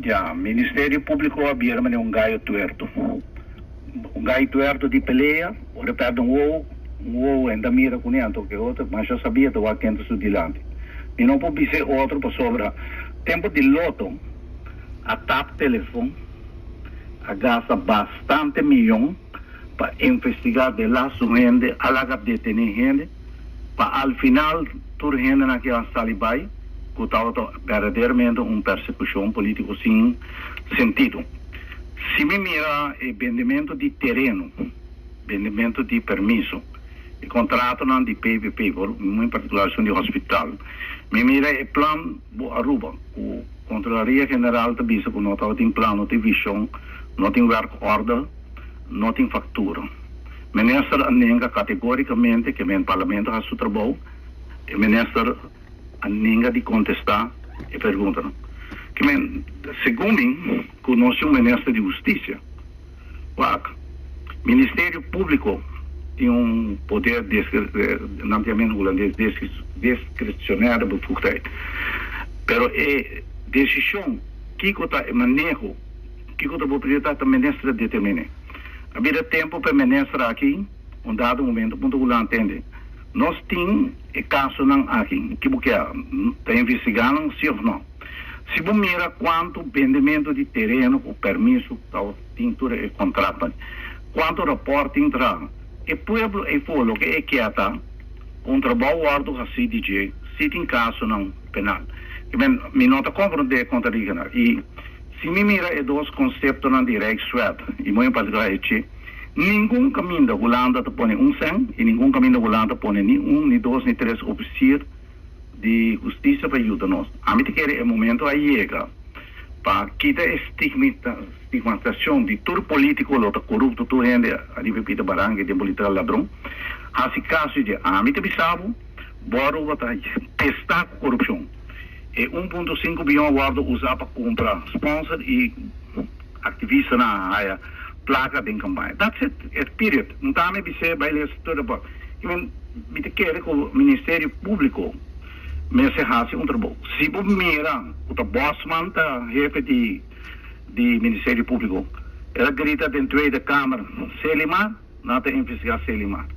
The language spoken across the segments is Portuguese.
Ya, Ministério Público había un gallo tuerto. Un gallo tuerto de pelea, o repete um ovo ainda mira com ele, que outro, mas já sabia que o quente su dilante. E não pode ser outro para sobra. Tempo de loto, a tap telefone, a gasta bastante milhão para investigar de lá su gente, a la detener gente, para al final, tur gente naquela salibai, que estava verdadeiramente persecução política sem sentido. Se me mira o vendimento de terreno, vendimento de permisso, e contrato não de PPP, em particular de hospital, me mira o plano do Aruba, o Controlaria General da Bisa, que não tem plano, não tem visão, não tem work order, não tem factura. O ministro nega categoricamente que o parlamento faz o trabalho, o ministro nega de contestar e pergunta. Que segundo mim, conosco o ministro de Justiça, o Ministério Público tem poder discricionário do futuro. Pero a decisão que está manejo, que está propriedade do ministro determina. Havia tempo para o ministro aqui, dado momento, quando o entende. Nós temos caso não aqui, que está investigando sim ou não. Se você mira quanto vendimento de terreno, o permisso, a tintura e contrato, quanto reporte entra, o povo e folo que é quieta, trabalho árduo a CDG, se tem caso não penal. Me nota compreender contra regional. E se me mira é dois conceitos na direct swap, e muito particular é que nenhum caminho da Holanda põe 100 e nenhum caminho da Holanda põe nem nem dois, nem três oficiais de justiça para ajudar nós. A mim que é o momento aí chega para quitar a estigmatização de todo político, lota corrupto, todo gente a nível de baranga, de política ladrão. Assim caso de a mim que sabe, bora testar corrupção. E 1,5 bilhão guarda usar para comprar sponsor e ativista na área placa de campanha. That's it. It's period. Não está me dizer vai ler tudo para. Me te quer que o Ministério Público me se hace trabalho. Se você mira o bossman da jefe de Ministério Público, ela grita dentro da Câmara, Selimar, não tem investigar Selimar.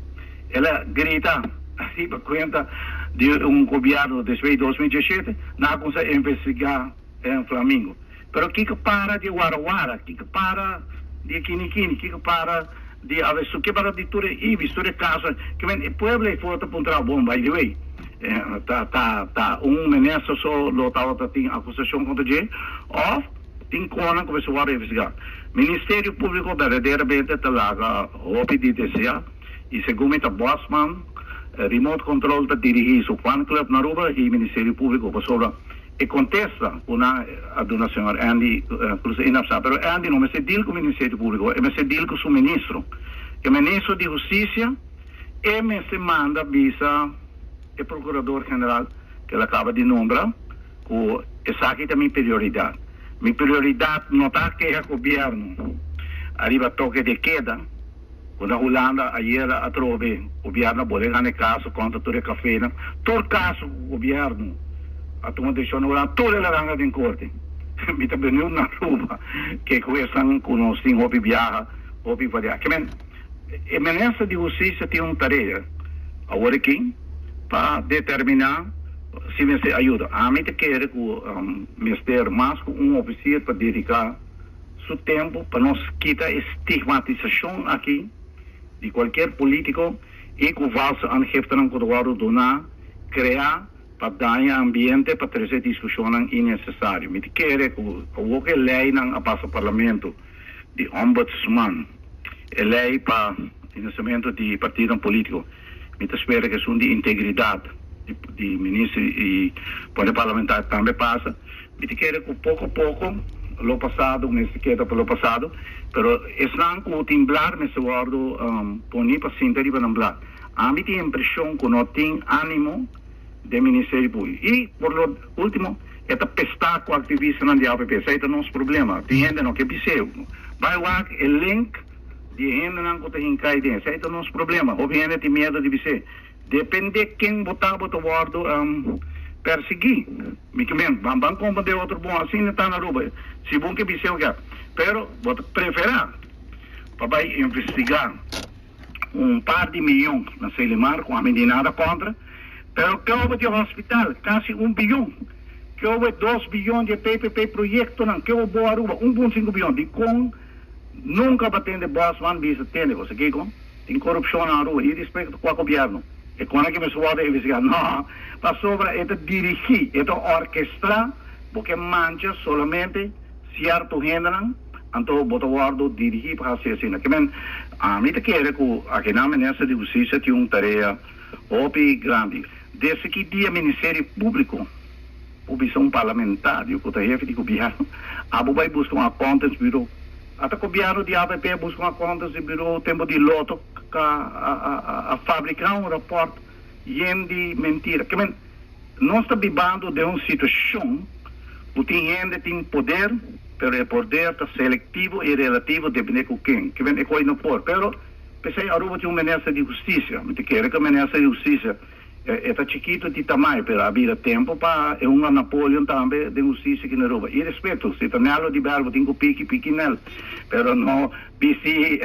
Ela grita assim para conta de governo desde 2017, não consegue investigar em Flamengo. Pero que para de Guaraguara, que para de Quiniquini, que para de Avesso, que para de tudo e visture caso, que o povo é forte para um trabalho, by the way. Ministro só lotava tem acusação contra ele, ou tem cona que você vai investigar. Ministério Público verdadeiramente está lá, o PDTCA, e segundo o Bossman, remote control está dirigido o fan club na Aruba e Ministério Público para sobre e contesta uma a dona senhora Andy Cruz Inapsa, pero Andy não me se deal com o Ministério Público, me se deal com o ministro. O ministro de Justiça me se manda visa o procurador-geral que ele acaba de nombrar, que essa aqui é a minha prioridade. Minha prioridade não está que o governo arriba toque de queda, quando a Holanda ayer a trove, o governo pode ganhar caso contra todo o café, todo caso o governo a tomar decisão na Holanda, toda a laranja em corte. Me também não na Aruba, que conversam com nós, tem hobby viaja, hobby variar. Que a ministra de Justiça tem uma tarefa, agora aqui, para determinar se você ajuda. A mim quer que o ministério mais oficial para dedicar seu tempo para nós quitar a estigmatização aqui de qualquer político e que o falso angifte não pode donar, criar para dar ambiente para trazer discussões innecessárias. Me quer que a lei não passa ao parlamento de ombudsman, a lei para financiamento de partido político. Me espera que isso de integridade de ministro e poder parlamentar também passa. Me quer que pouco a pouco, lo passado, me queda pelo passado, pero estão com o timblar, me se guardo, poni para sentir para namblar. A mim tem a impressão que não tem ânimo do Ministério Público. E, por lo último, esta pestar com ativista na APP, esse é o nosso problema. Tem gente não que biseu. Vai lá, o link de gente não que tem caído. Esse é o nosso problema. Obviamente tem medo de biseu. Depende de quem botar o guardo perseguir. Bambang como de outro bom assim não está na rua. Se bom que biseu que, pero vou preferir para investigar par de milhões na Selimar com a nada contra, pero que houve de hospital quase 1 bilhão, que houve 2 bilhões de PPP projeto não, que houve boa Aruba 1,5 bilhão de com nunca batendo Bosman bisa tende você que com tem corrupção na Aruba e respeito com o governo. E quando que me suada investigar não, para sobra é dirigir, é orquestrar, porque mancha solamente certo gênero. Então, botawardo dirigir para ser assim. Que men, a mim te quer que aqui na Ministério de Justiça tem tarefa opi grande. Desde que dia Ministério Público, comissão parlamentar, que o chefe de governo, abo vai buscar uma contas bureau. Até o governo de APP busca uma contas de bureau, tempo de loto, a fabricar rapport de mentira. Que men, nós estamos vivendo de uma situação que tem poder, pero o poder está seletivo e relativo depende de quem. Que vem coisa não for. Pero pensei Aruba tem um Ministério de Justiça. Me quer que o Ministério de Justiça está chiquito de tamanho, pero havia tempo para um Napoleão também de justiça aqui na Aruba. E respeito, se está nelo de verbo tem que pique nele. Pero não bisi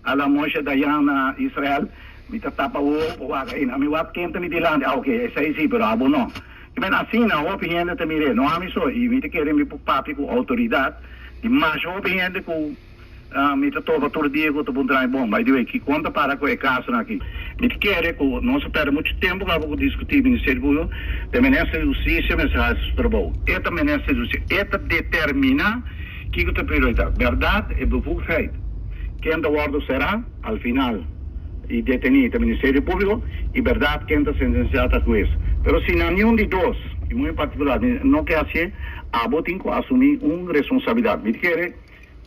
a la mocha Diana Israel me tapa o aí na me wat quente me dilande. Ah, okay, essa aí sim, pero abo não. Men assim na opinião de mire, não há isso e me querem me papi com autoridade, e mais opinião de com me tova todo dia com o bundrai bom, vai dizer que conta para com o caso aqui. Me querem com não se perde muito tempo para discutir o Ministério Público, de Ministério de Justiça, mas faz trabalho. Esta Ministério de Justiça, esta determina que é a prioridade, verdade e bevoegdheid. Quem da ordem será, ao final, e detenido o Ministério Público, e verdade quem está sentenciado a juiz. Pero se nenhum de dois, e muito em particular, não quer assim, abo tem que assumir uma responsabilidade. Me quer,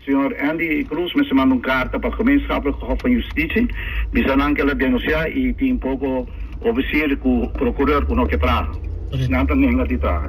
senhor Andy Cruz me manda uma carta para começar a Hof van Justiça, me dizem que ela denunciar e tem um pouco obedecer com o procurador que não quer trazer. Não tem ninguém que trazer.